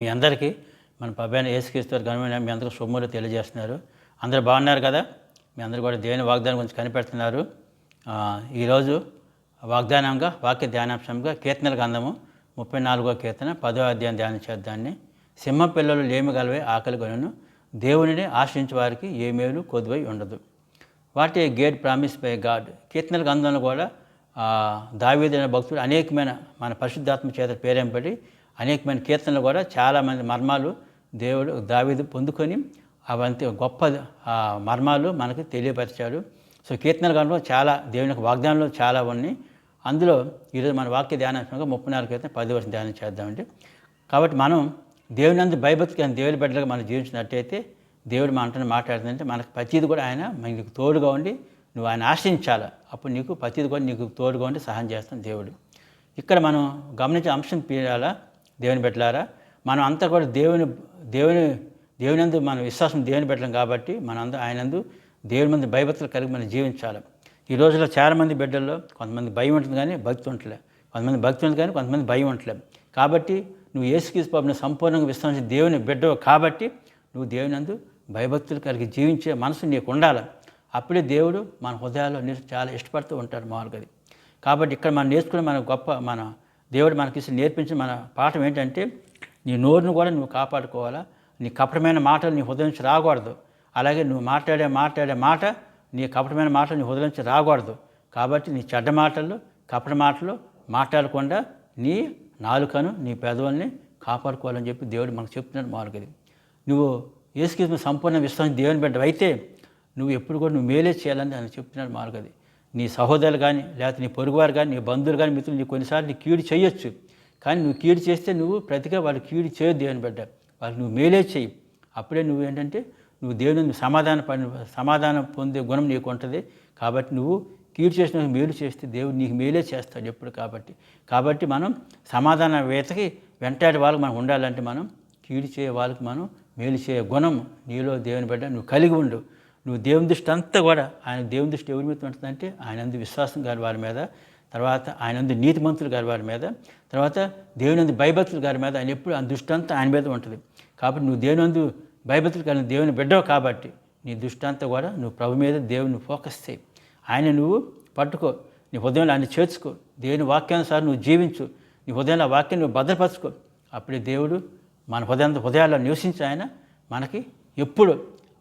మీ అందరికీ మన ప్రభైన యేసుక్రీస్తు వారి ఘనమైన మీ అందరికీ శుభములు తెలియజేస్తున్నారు. అందరూ బాగున్నారు కదా? మీ అందరూ కూడా దేవుని వాగ్దానం గురించి కనిపెడుతున్నారు. ఈరోజు వాగ్దానంగా వాక్య ధ్యానాంశంగా కీర్తనల గ్రంథము 34వ కీర్తన 10వ అధ్యాయం ధ్యానం చేద్దాన్ని. సింహ పిల్లలు లేమి గలవే ఆకలి కొనను, దేవునిని ఆశ్రయించే వారికి ఏ మేలు కొదువై ఉండదు. What a great promise by God. కీర్తనల గ్రంథంలో కూడా దావీదు అనే భక్తుడు అనేకమైన మన పరిశుద్ధాత్మ చేత పేరెంపడి అనేకమైన కీర్తనలు కూడా చాలామంది మర్మాలు దావీదు పొందుకొని అవంతి గొప్ప మర్మాలు మనకు తెలియపరిచాడు. సో కీర్తనల గ్రంథంలో చాలా దేవుని యొక్క వాగ్దానాలు చాలా ఉన్నాయి. అందులో ఈరోజు మన వాక్య ధ్యానాంశంగా 34 కీర్తన 10 వర్షం ధ్యానం చేద్దామండి. కాబట్టి మనం దేవుని నందు భయభక్తిగా దేవుని బిడ్డలుగా మనం జీవించినట్టయితే దేవుడు మనతో మాట్లాడుతుందంటే మనకు ప్రతిది కూడా ఆయన నీకు తోడుగా ఉండి నువ్వు ఆయన ఆశ్రయించాలి. అప్పుడు నీకు ప్రతిది కూడా నీకు తోడుగా ఉండి సహాయం చేస్తాను దేవుడు. ఇక్కడ మనం గమనించే అంశం తీరాలా దేవుని బిడ్డలారా, మనం అంతా కూడా దేవునందు మన విశ్వాసం దేవుని బిడ్డలం కాబట్టి మనందరూ ఆయనందు దేవుని మంది భయభక్తులు కలిగి మనం జీవించాలి. ఈ రోజుల్లో చాలామంది బిడ్డల్లో కొంతమంది భయం ఉంటుంది కానీ భక్తి ఉండలే, కొంతమంది భక్తి ఉంటుంది కానీ కొంతమంది భయం ఉండలేదు. కాబట్టి నువ్వు యేసుక్రీస్తు ప్రభువుని సంపూర్ణంగా విశ్వాసించే దేవుని బిడ్డవు కాబట్టి నువ్వు దేవునందు భయభక్తులు కలిగి జీవించే మనసు నీకు ఉండాలి. అప్పుడే దేవుడు మన హృదయాల్లో చాలా ఇష్టపడుతూ ఉంటాడు మామూలుగా. కాబట్టి ఇక్కడ మనం నేర్చుకునే మన దేవుడు మనకి నేర్పించిన మన పాఠం ఏంటంటే నీ నోరును కూడా నువ్వు కాపాడుకోవాలా. నీ కపటమైన మాటలు నీ హృదయం నుంచి రాకూడదు. అలాగే నువ్వు మాట్లాడే మాట నీ కపటమైన మాటలు నీ హృదయం నుంచి రాకూడదు. కాబట్టి నీ చెడ్డ మాటలు కపట మాటలు మాట్లాడకుండా నీ నాలుకను నీ పెదవుల్ని కాపాడుకోవాలని చెప్పి దేవుడు మనకు చెప్తున్నాడు మామూలుగా. నువ్వు యేసుక్రీస్తు సంపూర్ణ విశ్వాసం దేవుని బిడ్డ అయితే నువ్వు ఎప్పుడు కూడా నువ్వు మేలే చేయాలని ఆయన చెప్తున్నాడు మామూలుగా. నీ సహోదరులు కానీ లేకపోతే నీ పొరుగువారు కానీ నీ బంధువులు కానీ మిత్రులు నీ కొన్నిసార్లు నీ కీడు చేయొచ్చు. కానీ నువ్వు కీడు చేస్తే నువ్వు ప్రతిగా వాళ్ళు కీడు చేయొద్దు దేవుని బిడ్డ, వాళ్ళకి నువ్వు మేలే చేయి. అప్పుడే నువ్వు ఏంటంటే నువ్వు దేవుని సమాధానం పొందే గుణం నీకు ఉంటుంది. కాబట్టి నువ్వు కీడు చేసిన మేలు చేస్తే దేవుడు నీకు మేలే చేస్తాడు ఎప్పుడు. కాబట్టి మనం సమాధాన వేతకి వెంటాడే వాళ్ళకి మనం ఉండాలంటే మనం కీడు చేయ వాళ్ళకి మనం మేలు చేయ గుణం నీలో దేవుని బిడ్డ నువ్వు కలిగి ఉండు. నువ్వు దేవుని దృష్టి అంతా కూడా ఆయన దేవుని దృష్టి ఎవరి మీద ఉంటుందంటే ఆయనందు విశ్వాసం గారి వారి మీద, తర్వాత ఆయనందు నీతిమంతులు గారి వారి మీద, తర్వాత దేవునందు భయభక్తులు గారి మీద ఆయన ఎప్పుడు ఆ దృష్టి అంతా ఆయన మీద ఉంటుంది. కాబట్టి నువ్వు దేవునందు భయభక్తులు గారి దేవుని బిడ్డవు కాబట్టి నీ దృష్టి అంతా కూడా నువ్వు ప్రభు మీద దేవుని ఫోకస్ చేయి. ఆయన నువ్వు పట్టుకో, నీ హృదయంలో ఆయన చేర్చుకో, దేవుని వాక్యానుసారం నువ్వు జీవించు, నీ హృదయంలో ఆ వాక్యాన్ని నువ్వు భద్రపరచుకో. అప్పుడే దేవుడు మన హృదయాల్లో నివసించి ఆయన మనకి ఎప్పుడు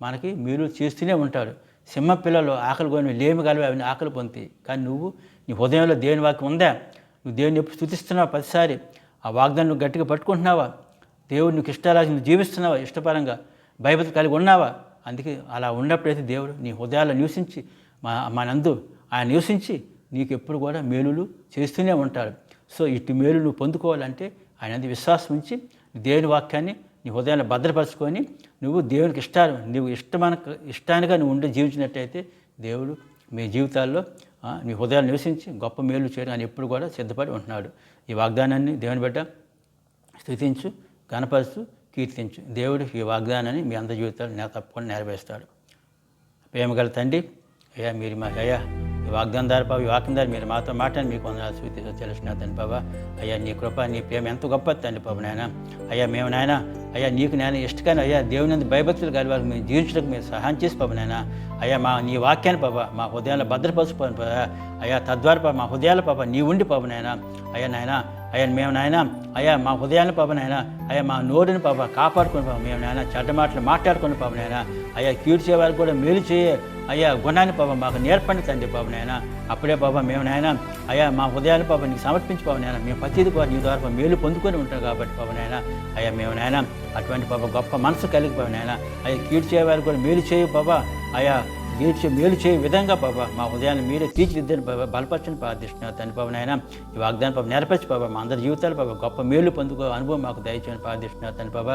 మనకి మీరు చేస్తూనే ఉంటాడు. సింహ పిల్లలు ఆకలి కొని లేమి గలవి అవన్నీ ఆకలి పొందుతాయి. కానీ నువ్వు నీ హృదయంలో దేవుని వాక్యం ఉందా? నువ్వు దేవుని ఎప్పుడు స్తుతిస్తున్నావా? ప్రతిసారి ఆ వాగ్దాన్ని నువ్వు గట్టిగా పట్టుకుంటున్నావా? దేవుడు నీకు ఇష్టాలు నువ్వు జీవిస్తున్నావా? ఇష్టపరంగా భయభక్తి కలిగి ఉన్నావా? అందుకే అలా ఉన్నప్పుడైతే దేవుడు నీ హృదయాల్లో నివసించి మనందు ఆయన నివసించి నీకు ఎప్పుడు కూడా మేలులు చేస్తూనే ఉంటాడు. సో ఇటు మేలు నువ్వు పొందుకోవాలంటే ఆయన అందు విశ్వాసం ఉంచి దేవుని వాక్యాన్ని నీ హృదయాన్ని భద్రపరచుకొని నువ్వు దేవునికి నువ్వు ఇష్టానిగా నువ్వు ఉండి జీవించినట్టయితే దేవుడు మీ జీవితాల్లో నీ హృదయాలు నివసించి గొప్ప మేలు చేయడం అని ఎప్పుడు కూడా సిద్ధపడి ఉంటున్నాడు. ఈ వాగ్దానాన్ని దేవుని బిడ్డ స్తుతించు, గణపరుస్తూ కీర్తించు. దేవుడు ఈ వాగ్దానాన్ని మీ అందరి జీవితాలు తప్పకుండా నెరవేరుస్తాడు. ప్రేమగల తండ్రి, అయ్యా మీరు అయ్యా ఈ వాగ్దానం ద్వారా ఈ వాక్యం ద్వారా మీరు మాతో మాట్లాడి మీకు వందనాలు సూచిస్తూ తెలుస్తున్నా తండ్రి బాబా. అయ్యా నీ కృప నీ ప్రేమ ఎంత గొప్పది తండ్రి బాబు నాయన. అయ్యా మేము నాయన అయ్యా నీకు నేను ఇష్టకాని అయ్యా దేవుని భయభక్తులు కాదు వాళ్ళకి మేము జీవించడానికి మీరు సహాయం చేసి బాబు నాయన. అయ్యా నీ వాక్యాన్ని పాప మా హృదయాల్లో భద్రపరచుకోని పాప. అయ్యా తద్వారా పాప మా హృదయాల పాప నీ ఉండి పాప నాయన. అయ్యా నాయన అయ్యా మేము నాయన అయ్యా మా హృదయాన్ని పాప నాయన అయ్యా మా నోరుని పాప కాపాడుకుని పాప మేము నాయన చెడ్డ మాటలు మాట్లాడుకుని పాప నాయన. అయ్యా కీడు చేయ వారికి కూడా మేలు చేయ అయ్యా గుణాన్ని పాప మాకు నేర్పండి తండ్రి బాబు నాయన. అప్పుడే పాప మేము నాయన అయ్యా మా హృదయాన్ని పాప నీకు సమర్పించి పాప నాయన. మేము ప్రతిదీ కూడా నీ ద్వారా మేలు పొందుకొని ఉంటాం కాబట్టి పాప నాయన. అయ్యా మేము నాయన అటువంటి పాప గొప్ప మనసు కలిగి పాప నాయన. అయ్యా కీడు చేయ వారికి కూడా మేలు చేయ పాప. అయ్యా మేలు చేయ విధంగా పాప మా హృదయాన్ని మీరే తీర్చిదిద్దని బలపరచని ప్రార్థిస్తున్నారు తండ్రి పాప నాయన. ఈ వాగ్దానం పాప నెరపరిచి పాప మా అందరి జీవితాలు పాప గొప్ప మేలు పొందుకో అనుభవం మాకు దయచేయని ప్రార్థిస్తున్నారు తండ్రి పాప.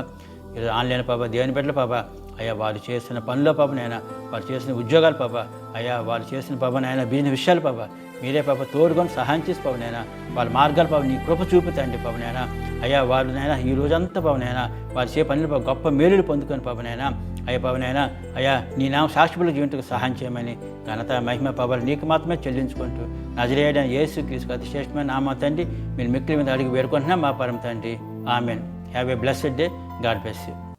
ఈరోజు ఆన్లైన్ పాప దేవుని బిడ్డల పాప అయ్యా వారు చేసిన పనుల్లో పాప నాయన, వారు చేసిన ఉద్యోగాలు పాప అయ్యా వారు చేసిన పాప నాయన బిజినెస్ విషయాలు పాప మీరే పాప తోడుకొని సహాయం చేసి పాప నాయన. వాళ్ళ మార్గాలు పాప నీ కృప చూపుతాండి పాప నాయన. అయ్యా వారు నాయన ఈ రోజంతా పాప నాయన వారు చే పనులు పాప గొప్ప మేలులు పొందుకొని పాప నాయన. అయ్యా పాప నాయన అయ్యా నీ నామ సాక్షిపుల జీవితంకు సహాయం చేయమని ఘనత మహిమ పాపాలు నీకు మాత్రమే చెల్లించుకుంటూ నజరేయుడైన యేసుక్రీస్తు అతి శ్రేష్టమైన నామ తండ్రి మీరు మిక్కిలి మీద అడిగి వేడుకుంటున్నాం మా పరమ తండ్రి. Amen. Have a blessed day. God bless you.